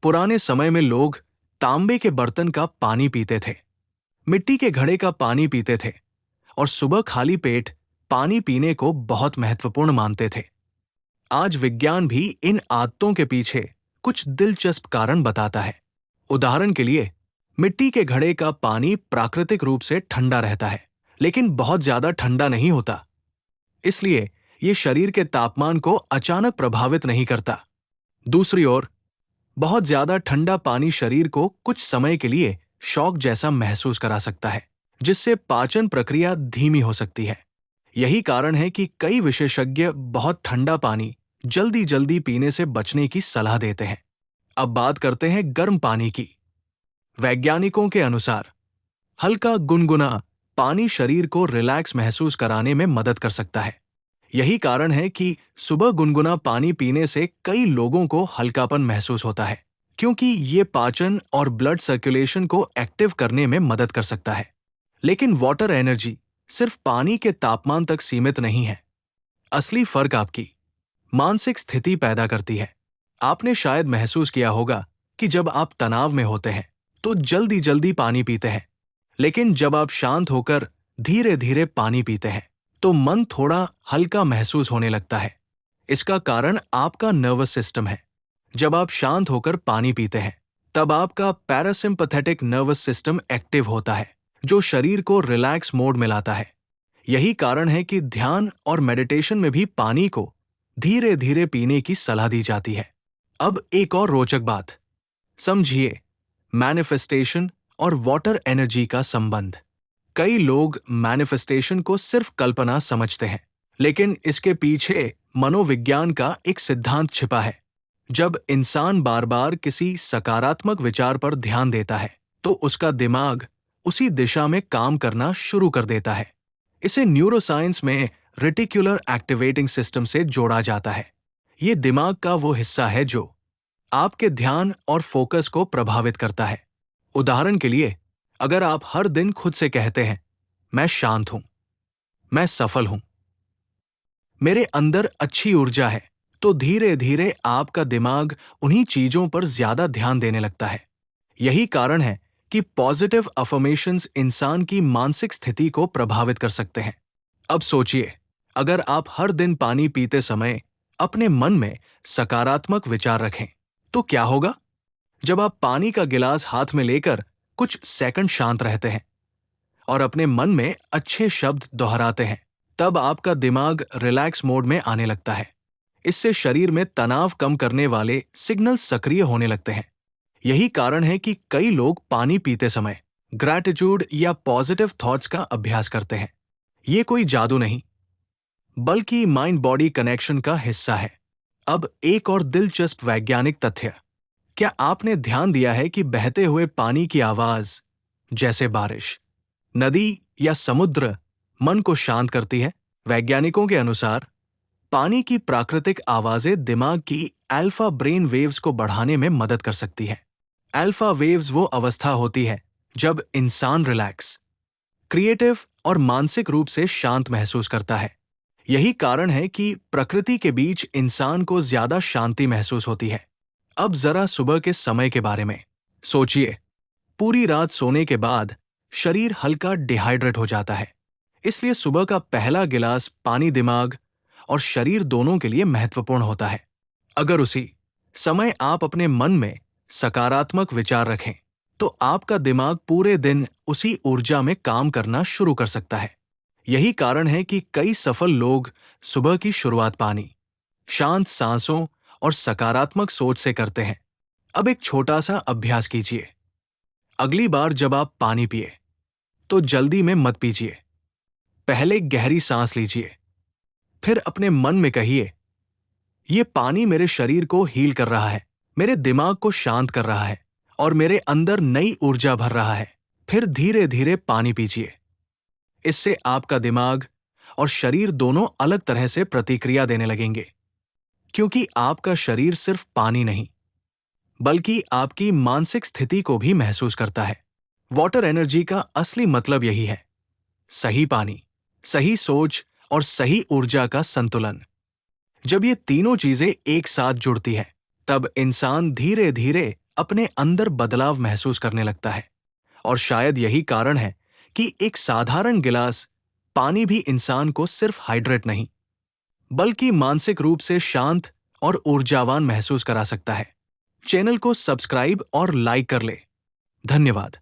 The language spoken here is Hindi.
पुराने समय में लोग तांबे के बर्तन का पानी पीते थे, मिट्टी के घड़े का पानी पीते थे और सुबह खाली पेट पानी पीने को बहुत महत्वपूर्ण मानते थे। आज विज्ञान भी इन आदतों के पीछे कुछ दिलचस्प कारण बताता है। उदाहरण के लिए, मिट्टी के घड़े का पानी प्राकृतिक रूप से ठंडा रहता है, लेकिन बहुत ज्यादा ठंडा नहीं होता। इसलिए ये शरीर के तापमान को अचानक प्रभावित नहीं करता। दूसरी ओर, बहुत ज्यादा ठंडा पानी शरीर को कुछ समय के लिए शॉक जैसा महसूस करा सकता है, जिससे पाचन प्रक्रिया धीमी हो सकती है। यही कारण है कि कई विशेषज्ञ बहुत ठंडा पानी जल्दी जल्दी पीने से बचने की सलाह देते हैं। अब बात करते हैं गर्म पानी की। वैज्ञानिकों के अनुसार हल्का गुनगुना पानी शरीर को रिलैक्स महसूस कराने में मदद कर सकता है। यही कारण है कि सुबह गुनगुना पानी पीने से कई लोगों को हल्कापन महसूस होता है, क्योंकि ये पाचन और ब्लड सर्कुलेशन को एक्टिव करने में मदद कर सकता है। लेकिन वाटर एनर्जी सिर्फ पानी के तापमान तक सीमित नहीं है। असली फर्क आपकी मानसिक स्थिति पैदा करती है। आपने शायद महसूस किया होगा कि जब आप तनाव में होते हैं तो जल्दी जल्दी पानी पीते हैं, लेकिन जब आप शांत होकर धीरे धीरे पानी पीते हैं तो मन थोड़ा हल्का महसूस होने लगता है। इसका कारण आपका नर्वस सिस्टम है। जब आप शांत होकर पानी पीते हैं तब आपका पैरासिम्पैथेटिक नर्वस सिस्टम एक्टिव होता है, जो शरीर को रिलैक्स मोड में लाता है। यही कारण है कि ध्यान और मेडिटेशन में भी पानी को धीरे धीरे पीने की सलाह दी जाती है। अब एक और रोचक बात समझिए, मैनिफेस्टेशन और वाटर एनर्जी का संबंध। कई लोग मैनिफेस्टेशन को सिर्फ कल्पना समझते हैं, लेकिन इसके पीछे मनोविज्ञान का एक सिद्धांत छिपा है। जब इंसान बार बार किसी सकारात्मक विचार पर ध्यान देता है तो उसका दिमाग उसी दिशा में काम करना शुरू कर देता है। इसे न्यूरोसाइंस में रेटिकुलर एक्टिवेटिंग सिस्टम से जोड़ा जाता है। ये दिमाग का वो हिस्सा है जो आपके ध्यान और फोकस को प्रभावित करता है। उदाहरण के लिए, अगर आप हर दिन खुद से कहते हैं, मैं शांत हूं, मैं सफल हूं, मेरे अंदर अच्छी ऊर्जा है, तो धीरे धीरे आपका दिमाग उन्हीं चीजों पर ज्यादा ध्यान देने लगता है। यही कारण है कि पॉजिटिव अफर्मेशंस इंसान की मानसिक स्थिति को प्रभावित कर सकते हैं। अब सोचिए, अगर आप हर दिन पानी पीते समय अपने मन में सकारात्मक विचार रखें तो क्या होगा? जब आप पानी का गिलास हाथ में लेकर कुछ सेकंड शांत रहते हैं और अपने मन में अच्छे शब्द दोहराते हैं, तब आपका दिमाग रिलैक्स मोड में आने लगता है। इससे शरीर में तनाव कम करने वाले सिग्नल सक्रिय होने लगते हैं। यही कारण है कि कई लोग पानी पीते समय ग्रैटिट्यूड या पॉजिटिव थॉट्स का अभ्यास करते हैं। ये कोई जादू नहीं, बल्कि माइंड बॉडी कनेक्शन का हिस्सा है। अब एक और दिलचस्प वैज्ञानिक तथ्य। क्या आपने ध्यान दिया है कि बहते हुए पानी की आवाज, जैसे बारिश, नदी या समुद्र, मन को शांत करती है? वैज्ञानिकों के अनुसार पानी की प्राकृतिक आवाजें दिमाग की अल्फा ब्रेन वेव्स को बढ़ाने में मदद कर सकती है। अल्फा वेव्स वो अवस्था होती है जब इंसान रिलैक्स, क्रिएटिव और मानसिक रूप से शांत महसूस करता है। यही कारण है कि प्रकृति के बीच इंसान को ज्यादा शांति महसूस होती है। अब जरा सुबह के समय के बारे में सोचिए। पूरी रात सोने के बाद शरीर हल्का डिहाइड्रेट हो जाता है, इसलिए सुबह का पहला गिलास पानी दिमाग और शरीर दोनों के लिए महत्वपूर्ण होता है। अगर उसी समय आप अपने मन में सकारात्मक विचार रखें तो आपका दिमाग पूरे दिन उसी ऊर्जा में काम करना शुरू कर सकता है। यही कारण है कि कई सफल लोग सुबह की शुरुआत पानी, शांत सांसों और सकारात्मक सोच से करते हैं। अब एक छोटा सा अभ्यास कीजिए। अगली बार जब आप पानी पिए तो जल्दी में मत पीजिए। पहले गहरी सांस लीजिए, फिर अपने मन में कहिए, ये पानी मेरे शरीर को हील कर रहा है, मेरे दिमाग को शांत कर रहा है और मेरे अंदर नई ऊर्जा भर रहा है। फिर धीरे धीरे पानी पीजिए। इससे आपका दिमाग और शरीर दोनों अलग तरह से प्रतिक्रिया देने लगेंगे, क्योंकि आपका शरीर सिर्फ पानी नहीं, बल्कि आपकी मानसिक स्थिति को भी महसूस करता है। वाटर एनर्जी का असली मतलब यही है, सही पानी, सही सोच और सही ऊर्जा का संतुलन। जब ये तीनों चीजें एक साथ जुड़ती हैं, तब इंसान धीरे धीरे अपने अंदर बदलाव महसूस करने लगता है। और शायद यही कारण है कि एक साधारण गिलास पानी भी इंसान को सिर्फ हाइड्रेट नहीं, बल्कि मानसिक रूप से शांत और ऊर्जावान महसूस करा सकता है। चैनल को सब्सक्राइब और लाइक कर ले। धन्यवाद।